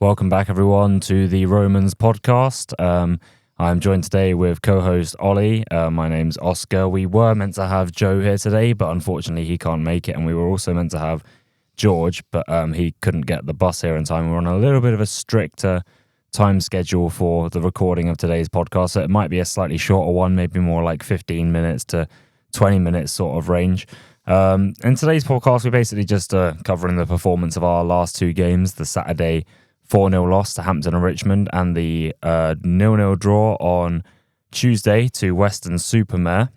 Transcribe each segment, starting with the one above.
Welcome back, everyone, to the Romans podcast. I'm joined today with co-host Ollie. My name's Oscar. We were meant to have Joe here today, but unfortunately he can't make it. And we were also meant to have George, but he couldn't get the bus here in time. We're on a little bit of a stricter time schedule for the recording of today's podcast, so it might be a slightly shorter one, maybe more like 15 minutes to 20 minutes sort of range. In today's podcast, we're basically just covering the performance of our last two games, the Saturday 4-0 loss to Hampton and Richmond and the 0-0 draw on Tuesday to Weston-super-Mare.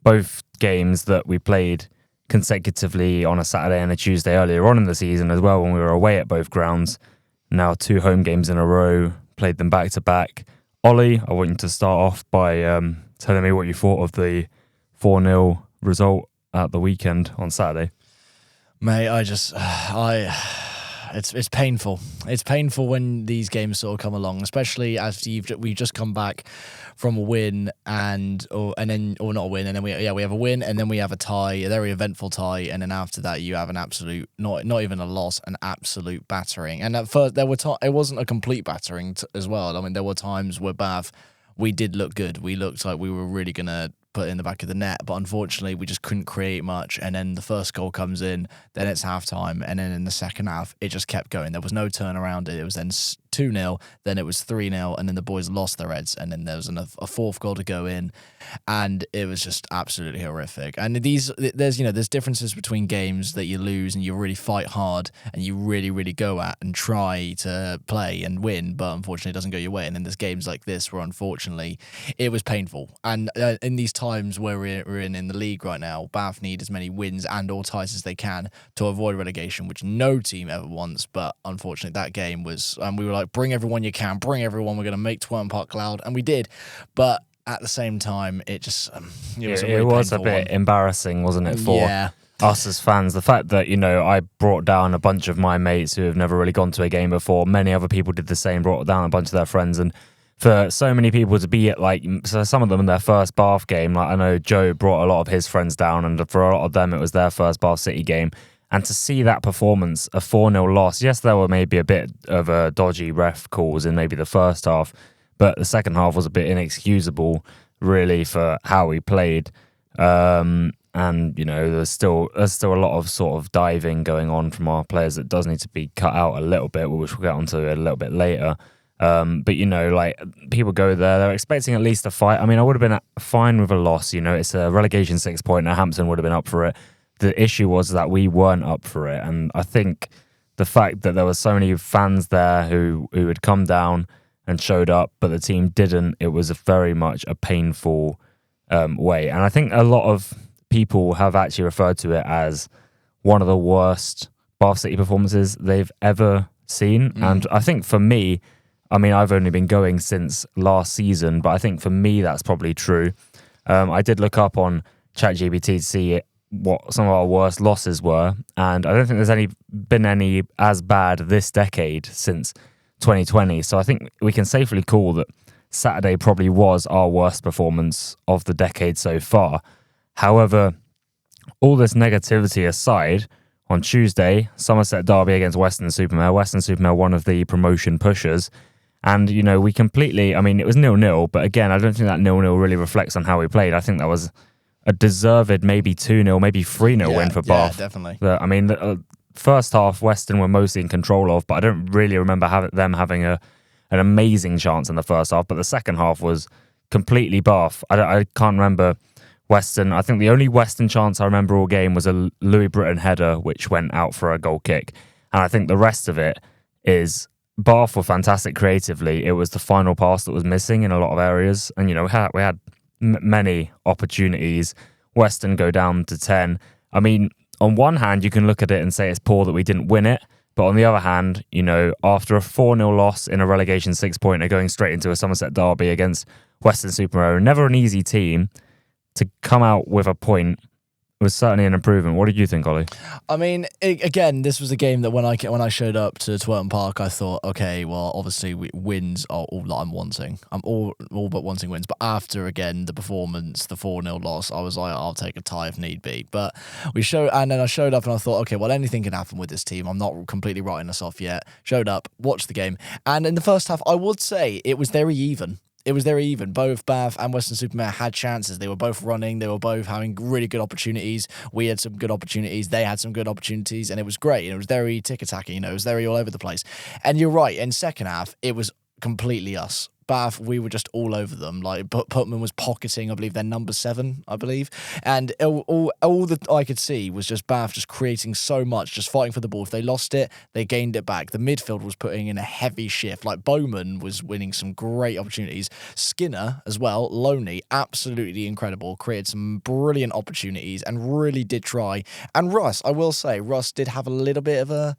Both games that we played consecutively on a Saturday and a Tuesday earlier on in the season as well when we were away at both grounds. Now 2 home games in a row, played them back to back. Ollie, I want you to start off by telling me what you thought of the 4-0 result at the weekend on Saturday. Mate, it's painful. It's painful when these games sort of come along, especially after we've just come back from a win not a win, and then we have a win, and then we have a tie, a very eventful tie, and then after that you have an absolute, not even a loss, an absolute battering. And at first it wasn't a complete battering as well. I mean, there were times where Bath, we did look good. We looked like we were really gonna put it in the back of the net, but unfortunately we just couldn't create much. And then the first goal comes in, then it's halftime, and then in the second half it just kept going. There was no turn around it. It was then 2-0, then it was 3-0, and then the boys lost their heads, and then there was a fourth goal to go in, and it was just absolutely horrific. And there's differences between games that you lose and you really fight hard and you really, really go at and try to play and win, but unfortunately it doesn't go your way. And then there's games like this where unfortunately it was painful. And in these times where we're in the league right now, Bath need as many wins and or ties as they can to avoid relegation, which no team ever wants. But unfortunately that game was, we were like, bring everyone you can, bring everyone, we're going to make Twern Park loud, and we did. But at the same time, it just it was a bit embarrassing, wasn't it, for us as fans? The fact that, I brought down a bunch of my mates who have never really gone to a game before. Many other people did the same, brought down a bunch of their friends, and for so many people to be at some of them in their first Bath game, like I know Joe brought a lot of his friends down, and for a lot of them it was their first Bath City game. And to see that performance, a 4-0 loss, yes, there were maybe a bit of a dodgy ref calls in maybe the first half, but the second half was a bit inexcusable, really, for how we played. And, there's still a lot of sort of diving going on from our players that does need to be cut out a little bit, which we'll get onto a little bit later. But, people go there, they're expecting at least a fight. I mean, I would have been fine with a loss. It's a relegation 6-pointer. Hampton would have been up for it. The issue was that we weren't up for it. And I think the fact that there were so many fans there who had come down and showed up, but the team didn't, it was very much a painful way. And I think a lot of people have actually referred to it as one of the worst Bath City performances they've ever seen. And I think for me, I've only been going since last season, but I think for me that's probably true. I did look up on ChatGPT to see what some of our worst losses were, and I don't think there's been any as bad this decade since 2020. So I think we can safely call that Saturday probably was our worst performance of the decade so far. However, all this negativity aside, on Tuesday, Somerset derby against Weston-super-Mare. Weston-super-Mare, one of the promotion pushers. And, we completely, it was 0-0, but again, I don't think that 0-0 really reflects on how we played. I think that was a deserved maybe 2-0, maybe 3-0 win for Bath. Yeah, definitely. The first half, Weston were mostly in control of, but I don't really remember them having an amazing chance in the first half. But the second half was completely Bath. I can't remember Weston. I think the only Weston chance I remember all game was a Louis Britton header, which went out for a goal kick. And I think the rest of it is Bath were fantastic creatively. It was the final pass that was missing in a lot of areas. And, we had many opportunities. Weston go down to 10. On one hand, you can look at it and say it's poor that we didn't win it. But on the other hand, after a 4-0 loss in a relegation 6-pointer, going straight into a Somerset derby against Weston-super-Mare, never an easy team, to come out with a point was certainly an improvement. What did you think, Ollie? I mean, again, this was a game that when I showed up to Twerton Park, I thought, okay, well, obviously wins are all that I'm wanting. I'm all but wanting wins. But after, again, the performance, the 4-0 loss, I was like, I'll take a tie if need be. But and then I showed up and I thought, okay, well, anything can happen with this team. I'm not completely writing us off yet. Showed up, watched the game. And in the first half, I would say it was very even. It was very even. Both Bath and Weston-super-Mare had chances. They were both running. They were both having really good opportunities. We had some good opportunities. They had some good opportunities. And it was great. And it was very tick-a-tacky. It was very all over the place. And you're right. In second half, it was completely us. Bath, we were just all over them. Like Putman was pocketing, I believe, their number 7, I believe. And all that I could see was just Bath just creating so much, just fighting for the ball. If they lost it, they gained it back. The midfield was putting in a heavy shift. Like Bowman was winning some great opportunities. Skinner as well, loanee, absolutely incredible. Created some brilliant opportunities and really did try. And Russe, I will say, Russe did have a little bit of a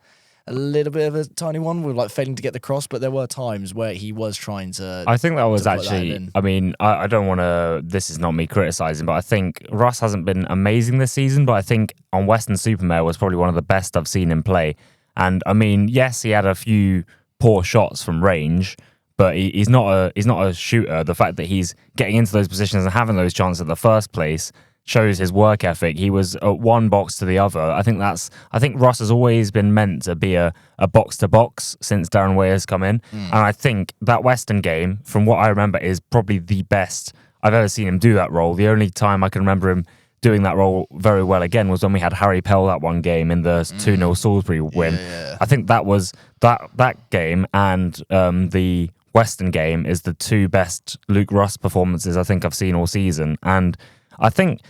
tiny one with like failing to get the cross, but there were times where he was trying to. I think that was actually. I mean, I don't want to. This is not me criticizing, but I think Russe hasn't been amazing this season. But I think on Weston-super-Mare was probably one of the best I've seen him play. And I mean, yes, he had a few poor shots from range, but he's not a shooter. The fact that he's getting into those positions and having those chances in the first place shows his work ethic. He was one box to the other. I think Russe has always been meant to be a box to box since Darren Weir's come in. And I think that Weston game, from what I remember, is probably the best I've ever seen him do that role. The only time I can remember him doing that role very well again was when we had Harry Pell that one game in the 2-0 Salisbury win. Yeah. I think that was that game and the Weston game is the two best Luke Russe performances I think I've seen all season. And I think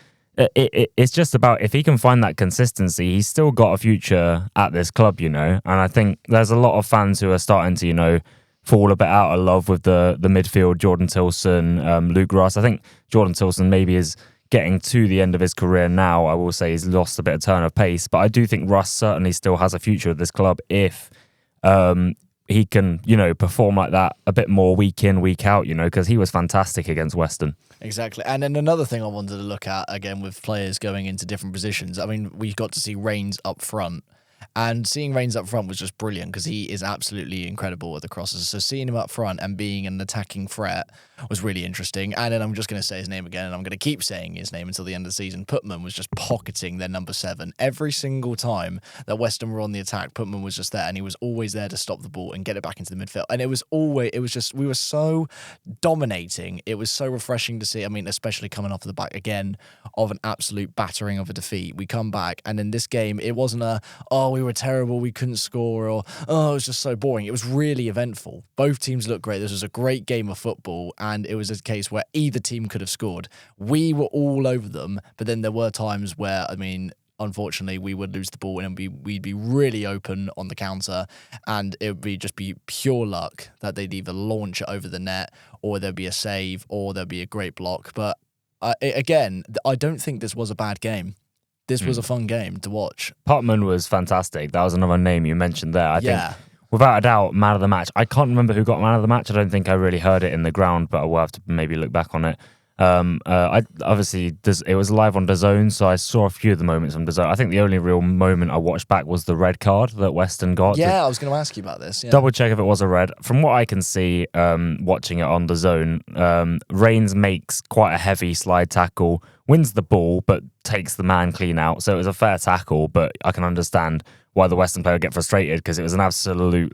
it's just about if he can find that consistency, he's still got a future at this club, And I think there's a lot of fans who are starting to, fall a bit out of love with the midfield, Jordan Tilson, Luke Russe. I think Jordan Tilson maybe is getting to the end of his career now. I will say he's lost a bit of turn of pace, but I do think Russe certainly still has a future at this club if he can, perform like that a bit more week in, week out, because he was fantastic against Weston. Exactly. And then another thing I wanted to look at, again, with players going into different positions. I mean, we got to see Rains up front. And seeing Rains up front was just brilliant because he is absolutely incredible at the crosses. So seeing him up front and being an attacking threat was really interesting. And then I'm just going to say his name again, and I'm going to keep saying his name until the end of the season. Putman was just pocketing their number 7. Every single time that Weston were on the attack, Putman was just there, and he was always there to stop the ball and get it back into the midfield. And we were so dominating. It was so refreshing to see. I mean, especially coming off the back again of an absolute battering of a defeat. We come back, and in this game, it wasn't we were terrible, we couldn't score, or it was just so boring. It was really eventful. Both teams looked great. This was a great game of football, and it was a case where either team could have scored. We were all over them, but then there were times where, I mean, unfortunately, we would lose the ball and we'd be really open on the counter, and it would just be pure luck that they'd either launch it over the net, or there'd be a save, or there'd be a great block. But again, I don't think this was a bad game. This was a fun game to watch. Putman was fantastic. That was another name you mentioned there. I think, without a doubt, man of the match. I can't remember who got man of the match. I don't think I really heard it in the ground, but I will have to maybe look back on it. It was live on DAZN, so I saw a few of the moments on DAZN. I think the only real moment I watched back was the red card that Weston got. Yeah, I was going to ask you about this. Yeah. Double check if it was a red. From what I can see, watching it on DAZN, Rains makes quite a heavy slide tackle, wins the ball, but takes the man clean out. So it was a fair tackle, but I can understand why the Weston player would get frustrated because it was an absolute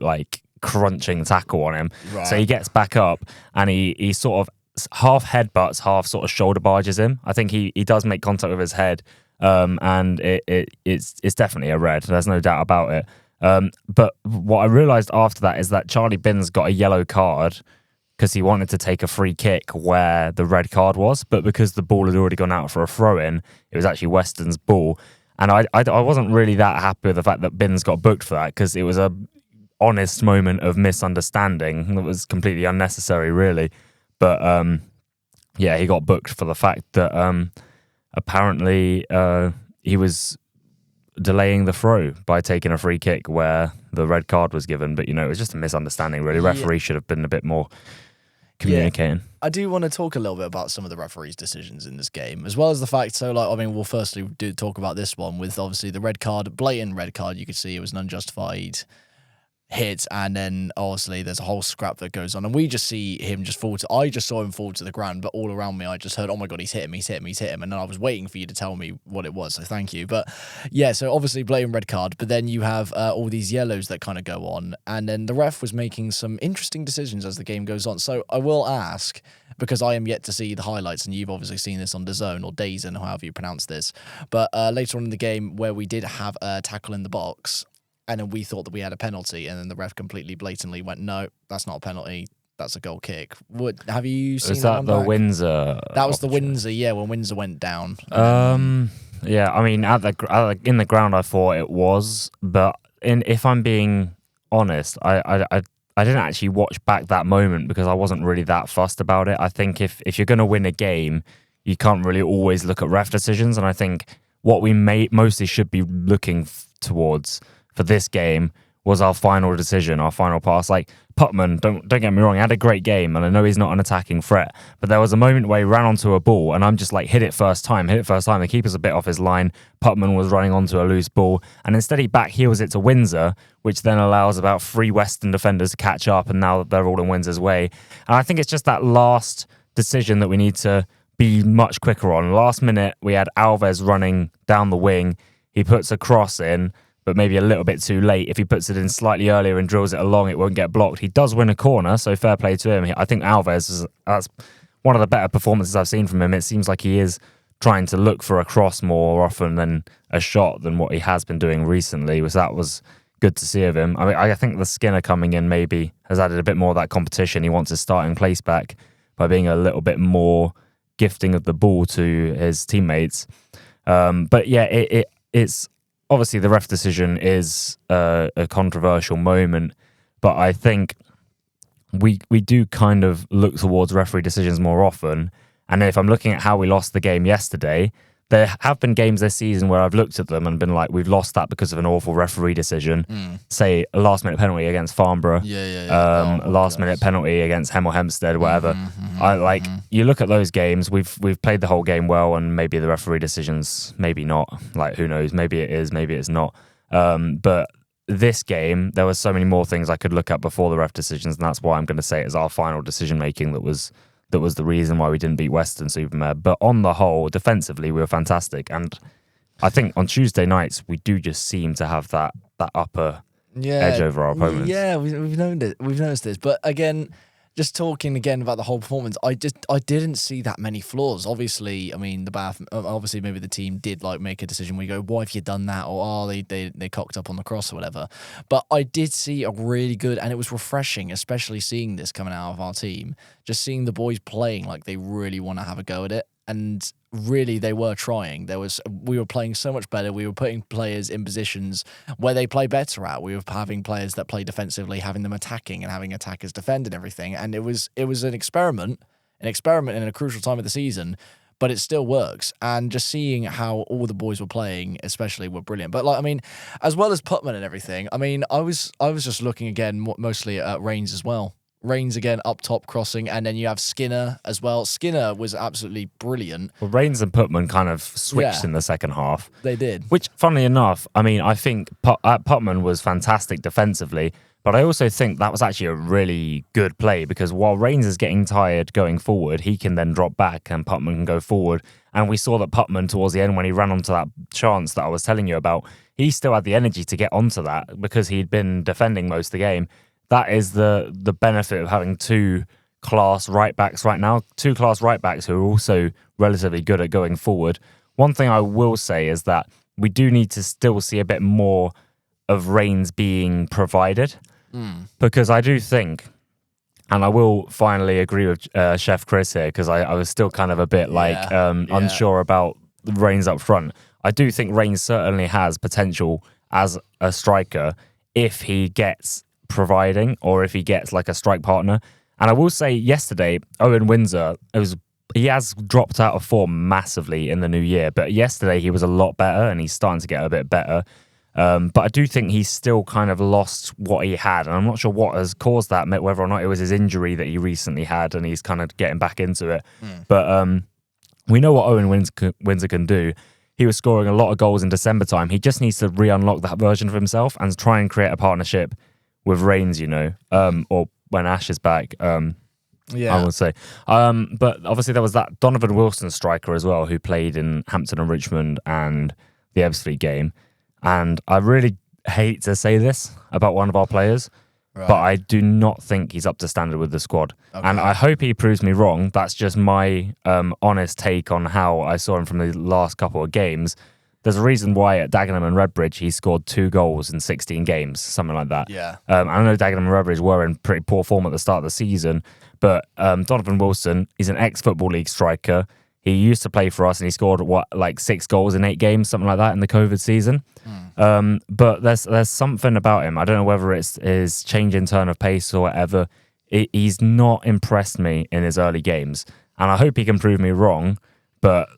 crunching tackle on him. Right. So he gets back up and he sort of half headbutts, half sort of shoulder barges him. I think he does make contact with his head, and it's definitely a red. There's no doubt about it. But what I realised after that is that Charlie Binns got a yellow card because he wanted to take a free kick where the red card was, but because the ball had already gone out for a throw-in, it was actually Weston's ball. And I wasn't really that happy with the fact that Binns got booked for that because it was a honest moment of misunderstanding that was completely unnecessary, really. But he got booked for the fact that apparently he was delaying the throw by taking a free kick where the red card was given. But, it was just a misunderstanding, really. Referee should have been a bit more communicating. I do want to talk a little bit about some of the referees' decisions in this game, as well as the fact. So, we'll firstly do talk about this one with obviously the red card, blatant red card. You could see it was an unjustified hit, and then obviously there's a whole scrap that goes on, and we just see him just fall to. I just saw him fall to the ground, but all around me, I just heard, "Oh my god, he's hit him, and then I was waiting for you to tell me what it was. So thank you. But yeah, so obviously blatant red card, but then you have all these yellows that kind of go on, and then the ref was making some interesting decisions as the game goes on. So I will ask, because I am yet to see the highlights, and you've obviously seen this on DAZN or DAZN, however you pronounce this, but later on in the game where we did have a tackle in the box. And then we thought that we had a penalty, and then the ref completely blatantly went, "No, that's not a penalty. That's a goal kick." Have you seen that? Was that the Windsor? That was the Windsor, yeah, when Windsor went down. Yeah, I mean, in the ground, I thought it was, but if I'm being honest, I didn't actually watch back that moment because I wasn't really that fussed about it. I think if you're going to win a game, you can't really always look at ref decisions, and I think what we mostly should be looking towards for this game was our final decision, our final pass. Like Putman, don't get me wrong, he had a great game, and I know he's not an attacking threat, but there was a moment where he ran onto a ball, and I'm just like, hit it first time. The keeper's a bit off his line. Putman was running onto a loose ball, and instead he back heels it to Windsor, which then allows about 3 Western defenders to catch up, and now they're all in Windsor's way. And I think it's just that last decision that we need to be much quicker on. Last minute, we had Alves running down the wing. He puts a cross in, but maybe a little bit too late. If he puts it in slightly earlier and drills it along, it won't get blocked. He does win a corner, so fair play to him. I think Alves, that's one of the better performances I've seen from him. It seems like he is trying to look for a cross more often than a shot than what he has been doing recently, so that was good to see of him. I mean, I think the Skinner coming in maybe has added a bit more of that competition. He wants his starting place back by being a little bit more gifting of the ball to his teammates. But yeah, it's obviously the ref decision is a controversial moment, but I think we do kind of look towards referee decisions more often. And if I'm looking at how we lost the game yesterday, there have been games this season where I've looked at them and been like, we've lost that because of an awful referee decision. Say a last-minute penalty against Farnborough, last-minute penalty against Hemel Hempstead, whatever. You look at those games, we've played the whole game well, and maybe the referee decisions, maybe not. Like, who knows? Maybe it is, maybe it's not. But this game, there were so many more things I could look at before the ref decisions, and that's why I'm going to say it is our final decision-making that was the reason why we didn't beat Weston-super-Mare. But on the whole, defensively, we were fantastic. And I think on Tuesday nights, we do just seem to have that upper edge over our opponents. Yeah, we've noticed this. But again, just talking again about the whole performance, I didn't see that many flaws. Obviously, I mean, obviously maybe the team did make a decision where you go, why have you done that? Or they cocked up on the cross or whatever. But I did see a really good, and it was refreshing, especially seeing this coming out of our team, just seeing the boys playing like they really want to have a go at it. And really, they were trying. We were playing so much better. We were putting players in positions where they play better at. We were having players that play defensively, having them attacking, and having attackers defend and everything. And it was an experiment in a crucial time of the season, but it still works. And just seeing how all the boys were playing, especially, were brilliant. But as well as Putman and everything, I mean, I was just looking again mostly at Rains as well. Rains again up top crossing, and then you have Skinner as well. Skinner was absolutely brilliant. Well, Rains and Putman kind of switched in the second half. They did. Which, funnily enough, I mean, I think Putman was fantastic defensively, but I also think that was actually a really good play, because while Rains is getting tired going forward, he can then drop back and Putman can go forward. And we saw that Putman, towards the end, when he ran onto that chance that I was telling you about, he still had the energy to get onto that because he'd been defending most of the game. That is the benefit of having 2 class right-backs right now, 2 class right-backs who are also relatively good at going forward. One thing I will say is that we do need to still see a bit more of Rains being provided, because I do think, and I will finally agree with Chef Chris here, because I was still kind of a bit unsure about Rains up front. I do think Rains certainly has potential as a striker if he gets providing, or if he gets a strike partner. And I will say yesterday, Owen Windsor, he has dropped out of form massively in the new year, but yesterday he was a lot better, and he's starting to get a bit better. But I do think he's still kind of lost what he had, and I'm not sure what has caused that, whether or not it was his injury that he recently had and he's kind of getting back into it. But we know what Owen Windsor can do. He was scoring a lot of goals in December time. He just needs to re-unlock that version of himself and try and create a partnership with Reigns, or when Ash is back. I would say. But obviously there was that Donovan Wilson striker as well who played in Hampton and Richmond and the Ebbsfleet game. And I really hate to say this about one of our players, but I do not think he's up to standard with the squad. Okay. And I hope he proves me wrong. That's just my honest take on how I saw him from the last couple of games. There's a reason why at Dagenham and Redbridge he scored 2 goals in 16 games, something like that. Yeah. I know Dagenham and Redbridge were in pretty poor form at the start of the season, but Donovan Wilson is an ex-Football League striker. He used to play for us and he scored, 6 goals in 8 games, something like that in the COVID season. But there's something about him. I don't know whether it's his change in turn of pace or whatever. He's not impressed me in his early games. And I hope he can prove me wrong. But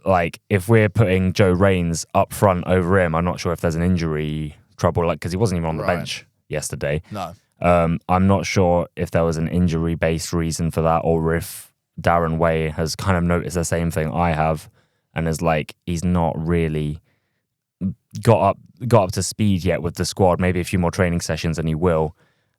if we're putting Joe Rains up front over him, I'm not sure if there's an injury trouble, because he wasn't even on the bench yesterday. No. I'm not sure if there was an injury-based reason for that, or if Darren Way has kind of noticed the same thing I have, and is he's not really got up to speed yet with the squad. Maybe a few more training sessions and he will.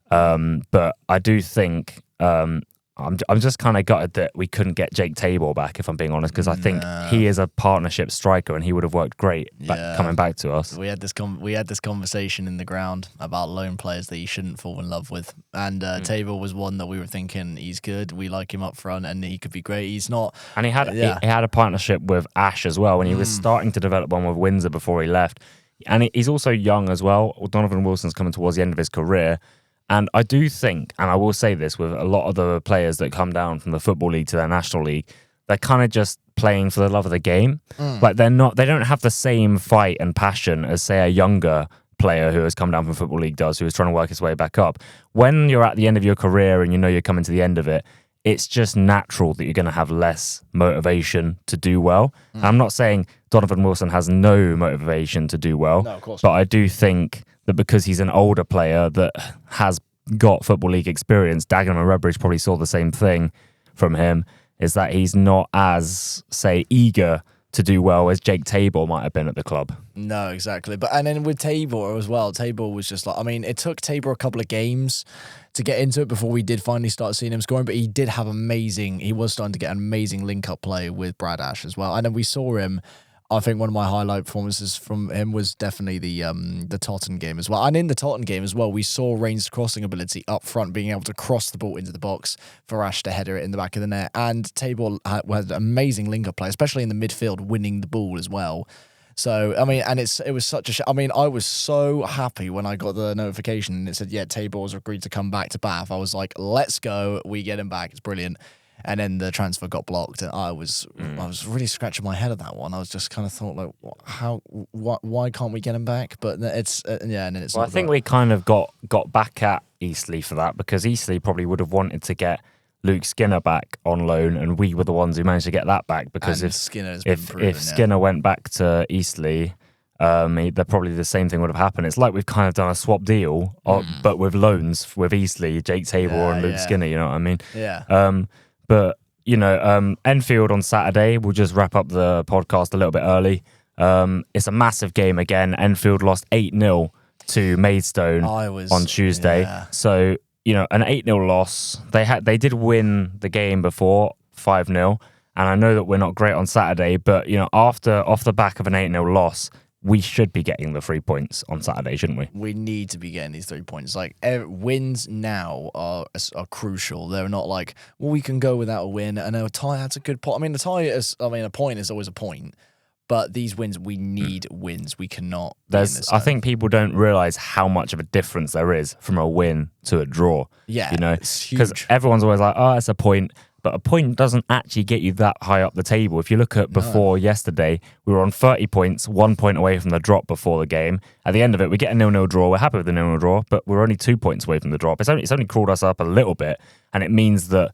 But I do think I'm just kind of gutted that we couldn't get Jake Tabor back, if I'm being honest, because I think he is a partnership striker and he would have worked great coming back to us. We had this conversation in the ground about loan players that you shouldn't fall in love with, and Tabor was one that we were thinking he's good, we like him up front, and he could be great. He's not, and he had a partnership with Ash as well when he was starting to develop one with Windsor before he left, and he's also young as well. Donovan Wilson's coming towards the end of his career. And I do think, and I will say this with a lot of the players that come down from the Football League to their National League, they're kind of just playing for the love of the game. They don't have the same fight and passion as, say, a younger player who has come down from Football League does, who is trying to work his way back up. When you're at the end of your career and you're coming to the end of it, it's just natural that you're going to have less motivation to do well. I'm not saying Donovan Wilson has no motivation to do well, no, of course but not. I do think that because he's an older player that has got Football League experience, Dagenham and Redbridge probably saw the same thing from him, is that he's not as, say, eager to do well as Jake Tabor might have been at the club. No, exactly. And then with Tabor as well, Tabor was just it took Tabor a couple of games to get into it before we did finally start seeing him scoring, but he was starting to get an amazing link-up play with Brad Ash as well. And then we saw him, I think one of my highlight performances from him was definitely the Tottenham game as well. And in the Tottenham game as well, we saw Reigns' crossing ability up front, being able to cross the ball into the box for Ash to header it in the back of the net. And Tabor had an amazing link-up play, especially in the midfield, winning the ball as well. So, it was such a I was so happy when I got the notification and it said, Tabor's agreed to come back to Bath. I was like, let's go. We get him back. It's brilliant. And then the transfer got blocked, and I was really scratching my head at that one. I was just kind of thought, why can't we get him back? But it's and then it's. Well, I think we kind of got back at Eastleigh for that, because Eastleigh probably would have wanted to get Luke Skinner back on loan, and we were the ones who managed to get that back, because if Skinner went back to Eastleigh, probably the same thing would have happened. It's like we've kind of done a swap deal, but with loans with Eastleigh, Jake Tabor and Luke Skinner. You know what I mean? Yeah. But, Enfield on Saturday, we'll just wrap up the podcast a little bit early. It's a massive game again. Enfield lost 8-0 to Maidstone on Tuesday. Yeah. So, an 8-0 loss. They did win the game before, 5-0. And I know that we're not great on Saturday, but, off the back of an 8-0 loss, we should be getting the 3 points on Saturday, shouldn't we? We need to be getting these 3 points. Wins now are crucial. They're not we can go without a win. And a tie, that's a good point. A tie is, a point is always a point. But these wins, we need wins. We cannot. I think people don't realise how much of a difference there is from a win to a draw. Yeah, it's huge. Because everyone's always like, oh, it's a point. But a point doesn't actually get you that high up the table. If you look at before yesterday, we were on 30 points, 1 point away from the drop before the game. At the end of it, we get a 0-0 draw. We're happy with the 0-0 draw, but we're only 2 points away from the drop. It's only crawled us up a little bit, and it means that,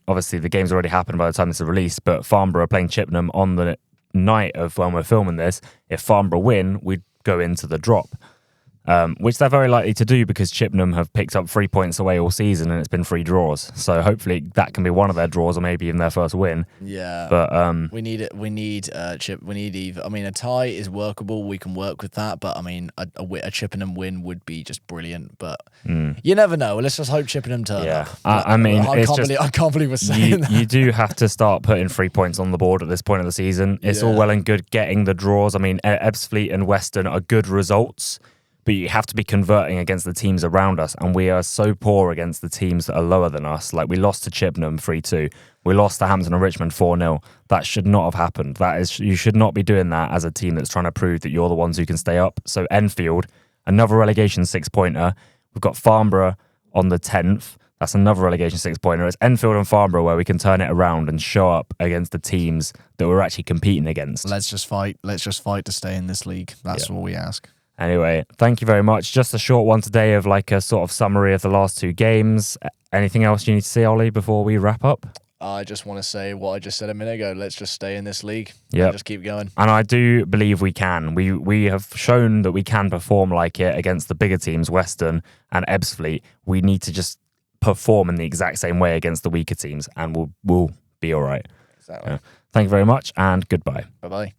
obviously the game's already happened by the time this is released, but Farnborough are playing Chippenham on the night of when we're filming this. If Farnborough win, we'd go into the drop. Which they're very likely to do because Chippenham have picked up 3 points away all season and it's been 3 draws. So hopefully that can be one of their draws or maybe even their first win. Yeah, but we need it. We need either. I mean, a tie is workable. We can work with that. But I mean, a Chippenham win would be just brilliant. But you never know. Let's just hope Chippenham turn up. I mean, I can't believe we're saying that. You do have to start putting 3 points on the board at this point of the season. It's all well and good getting the draws. I mean, Ebbsfleet and Weston are good results. But you have to be converting against the teams around us. And we are so poor against the teams that are lower than us. Like, we lost to Chippenham 3-2. We lost to Hampton and Richmond 4-0. That should not have happened. You should not be doing that as a team that's trying to prove that you're the ones who can stay up. So Enfield, another relegation 6-pointer. We've got Farnborough on the 10th. That's another relegation 6-pointer. It's Enfield and Farnborough where we can turn it around and show up against the teams that we're actually competing against. Let's just fight. Let's just fight to stay in this league. That's all we ask. Anyway, thank you very much. Just a short one today of like a sort of summary of the last 2 games. Anything else you need to say, Ollie, before we wrap up? I just want to say what I just said a minute ago. Let's just stay in this league. Yeah, just keep going. And I do believe we can. We have shown that we can perform like it against the bigger teams, Weston and Ebbsfleet. We need to just perform in the exact same way against the weaker teams, and we'll be all right. Exactly. Thank you very much, and goodbye. Bye-bye.